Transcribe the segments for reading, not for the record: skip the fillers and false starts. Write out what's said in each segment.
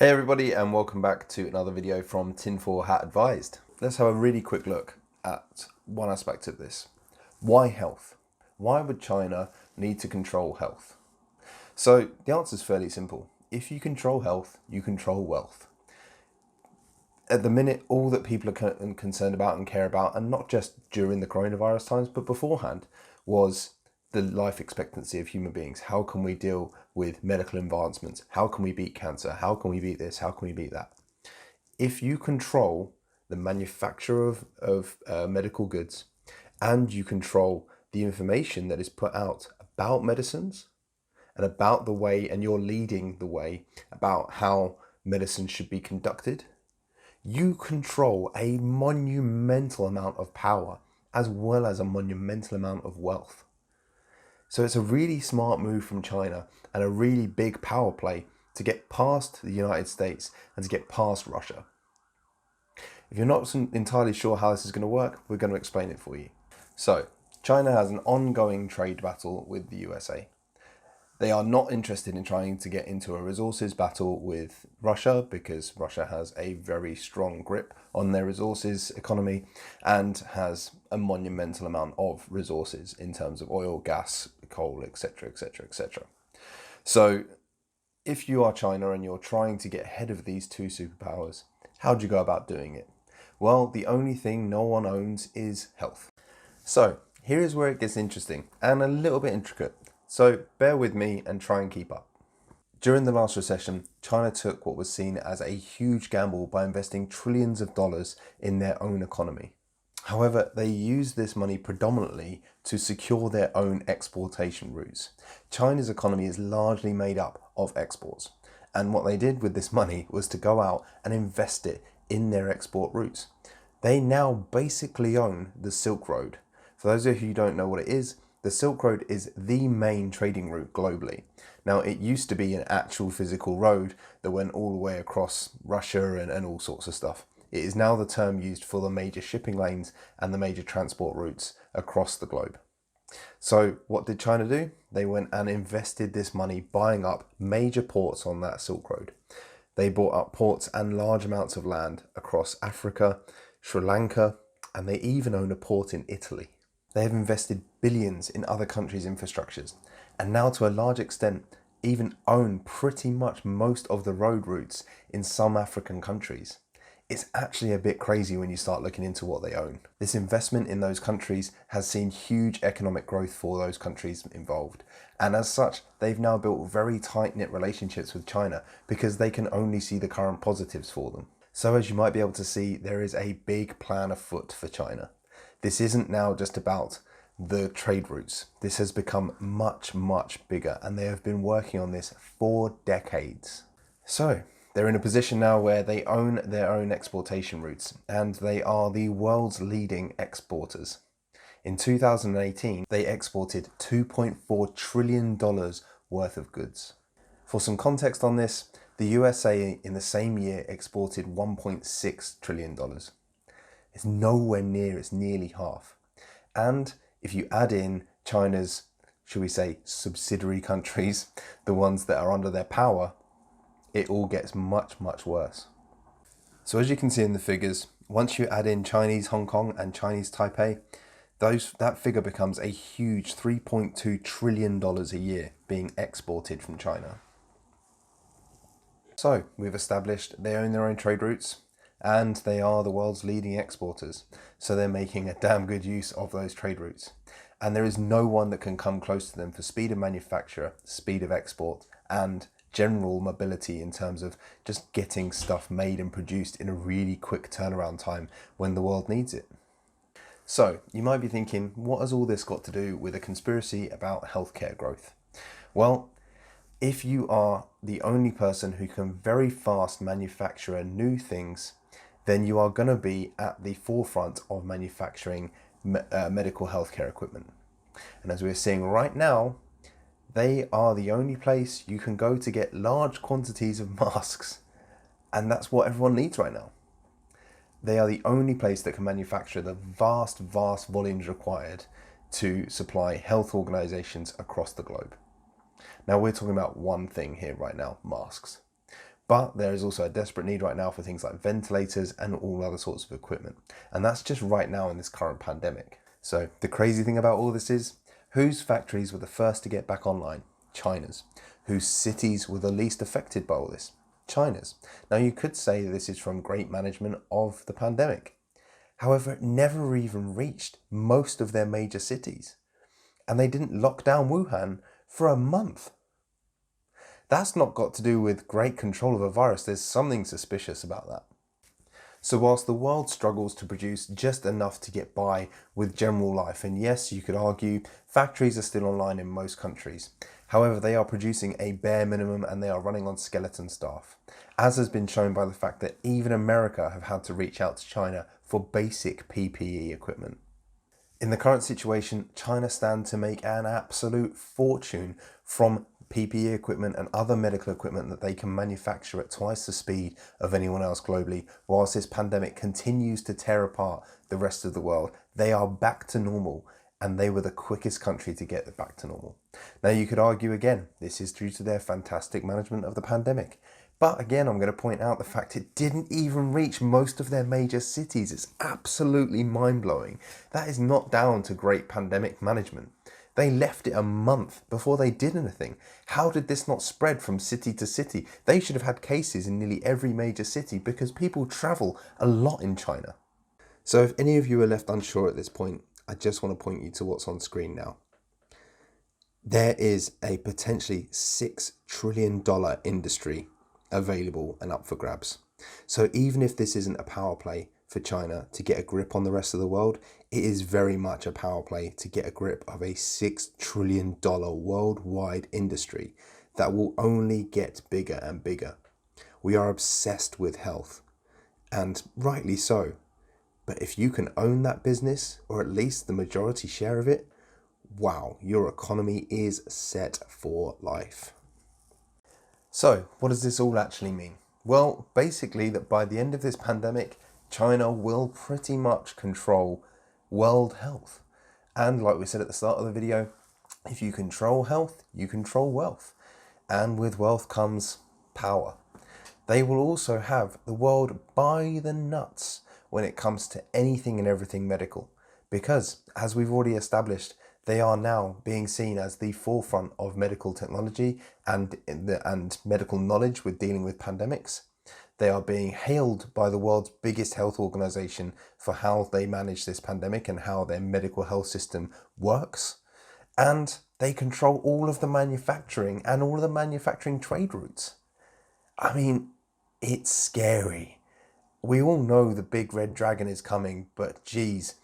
Hey everybody, and welcome back to another video from Tinfoil Hat Advised. Let's have a really quick look at one aspect of this. Why health? Why would China need to control health? So the answer is fairly simple. If you control health, you control wealth. At the minute, all that people are concerned about and care about, and not just during the coronavirus times, but beforehand, was the life expectancy of human beings. How can we deal with medical advancements? How can we beat cancer? How can we beat this? How can we beat that? If you control the manufacture of medical goods, and you control the information that is put out about medicines and about the way, and you're leading the way about how medicine should be conducted, you control a monumental amount of power as well as a monumental amount of wealth. So it's a really smart move from China and a really big power play to get past the United States and to get past Russia. If you're not entirely sure how this is going to work, we're going to explain it for you. So China has an ongoing trade battle with the USA. They are not interested in trying to get into a resources battle with Russia because Russia has a very strong grip on their resources economy and has a monumental amount of resources in terms of oil, gas, coal, etc., etc., etc. So if you are China and you're trying to get ahead of these two superpowers, how do you go about doing it? Well, the only thing no one owns is health. So here is where it gets interesting and a little bit intricate. So bear with me and try and keep up. During the last recession, China took what was seen as a huge gamble by investing trillions of dollars in their own economy. However, they used this money predominantly to secure their own exportation routes. China's economy is largely made up of exports. And what they did with this money was to go out and invest it in their export routes. They now basically own the Silk Road. For those of you who don't know what it is, the Silk Road is the main trading route globally. Now, it used to be an actual physical road that went all the way across Russia and all sorts of stuff. It is now the term used for the major shipping lanes and the major transport routes across the globe. So what did China do? They went and invested this money buying up major ports on that Silk Road. They bought up ports and large amounts of land across Africa, Sri Lanka, and they even own a port in Italy. They have invested billions in other countries' infrastructures, and now to a large extent even own pretty much most of the road routes in some African countries. It's actually a bit crazy when you start looking into what they own. This investment in those countries has seen huge economic growth for those countries involved, and as such they've now built very tight-knit relationships with China because they can only see the current positives for them. So as you might be able to see, there is a big plan afoot for China. This isn't now just about the trade routes. This has become much, much bigger, and they have been working on this for decades. So they're in a position now where they own their own exportation routes, and they are the world's leading exporters. In 2018, they exported $2.4 trillion worth of goods. For some context on this, the USA in the same year exported $1.6 trillion. It's nowhere near, it's nearly half. And if you add in China's, should we say, subsidiary countries, the ones that are under their power, it all gets much, much worse. So as you can see in the figures, once you add in Chinese Hong Kong and Chinese Taipei, that figure becomes a huge $3.2 trillion a year being exported from China. So we've established they own their own trade routes, and they are the world's leading exporters, so they're making a damn good use of those trade routes. And there is no one that can come close to them for speed of manufacture, speed of export, and general mobility in terms of just getting stuff made and produced in a really quick turnaround time when the world needs it. So you might be thinking, what has all this got to do with a conspiracy about healthcare growth? Well, if you are the only person who can very fast manufacture new things, then you are going to be at the forefront of manufacturing medical healthcare equipment. And as we're seeing right now, they are the only place you can go to get large quantities of masks. And that's what everyone needs right now. They are the only place that can manufacture the vast, vast volumes required to supply health organizations across the globe. Now we're talking about one thing here right now, masks. But there is also a desperate need right now for things like ventilators and all other sorts of equipment. And that's just right now in this current pandemic. So the crazy thing about all this is, whose factories were the first to get back online? China's. Whose cities were the least affected by all this? China's. Now you could say this is from great management of the pandemic. However, it never even reached most of their major cities. And they didn't lock down Wuhan for a month. That's not got to do with great control of a virus. There's something suspicious about that. So whilst the world struggles to produce just enough to get by with general life, and yes, you could argue factories are still online in most countries. However, they are producing a bare minimum and they are running on skeleton staff, as has been shown by the fact that even America have had to reach out to China for basic PPE equipment. In the current situation, China stand to make an absolute fortune from PPE equipment and other medical equipment that they can manufacture at twice the speed of anyone else globally. Whilst this pandemic continues to tear apart the rest of the world, they are back to normal, and they were the quickest country to get back to normal. Now you could argue again, this is due to their fantastic management of the pandemic. But again, I'm going to point out the fact it didn't even reach most of their major cities. It's absolutely mind-blowing. That is not down to great pandemic management. They left it a month before they did anything. How did this not spread from city to city? They should have had cases in nearly every major city because people travel a lot in China. So if any of you are left unsure at this point, I just want to point you to what's on screen now. There is a potentially $6 trillion industry available and up for grabs. So even if this isn't a power play for China to get a grip on the rest of the world, it is very much a power play to get a grip of a $6 trillion worldwide industry that will only get bigger and bigger. We are obsessed with health, and rightly so. But if you can own that business, or at least the majority share of it, wow, your economy is set for life. So, what does this all actually mean? Well, basically that by the end of this pandemic, China will pretty much control world health. And like we said at the start of the video, if you control health, you control wealth. And with wealth comes power. They will also have the world by the nuts when it comes to anything and everything medical. Because, as we've already established, they are now being seen as the forefront of medical technology and medical knowledge with dealing with pandemics. They are being hailed by the world's biggest health organization for how they manage this pandemic and how their medical health system works. And they control all of the manufacturing and all of the manufacturing trade routes. I mean, it's scary. We all know the big red dragon is coming, but geez,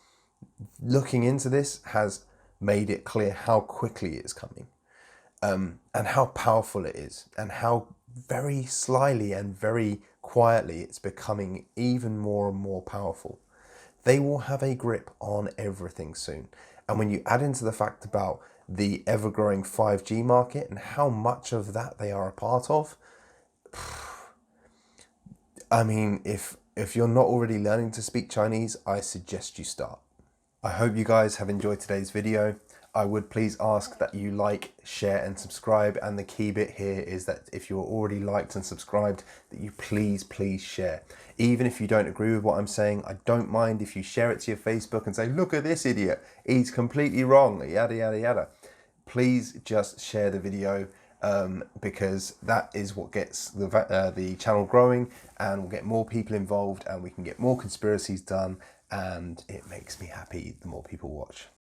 looking into this has made it clear how quickly it's coming, and how powerful it is, and how very slyly and very quietly it's becoming even more and more powerful. They will have a grip on everything soon. And when you add into the fact about the ever-growing 5G market and how much of that they are a part of, I mean, if you're not already learning to speak Chinese, I suggest you start. I hope you guys have enjoyed today's video. I would please ask that you like, share and subscribe, and the key bit here is that if you're already liked and subscribed, that you please share. Even if you don't agree with what I'm saying, I don't mind if you share it to your Facebook and say, look at this idiot, he's completely wrong, yada yada yada. Please just share the video, because that is what gets the channel growing, and we'll get more people involved and we can get more conspiracies done, and it makes me happy the more people watch.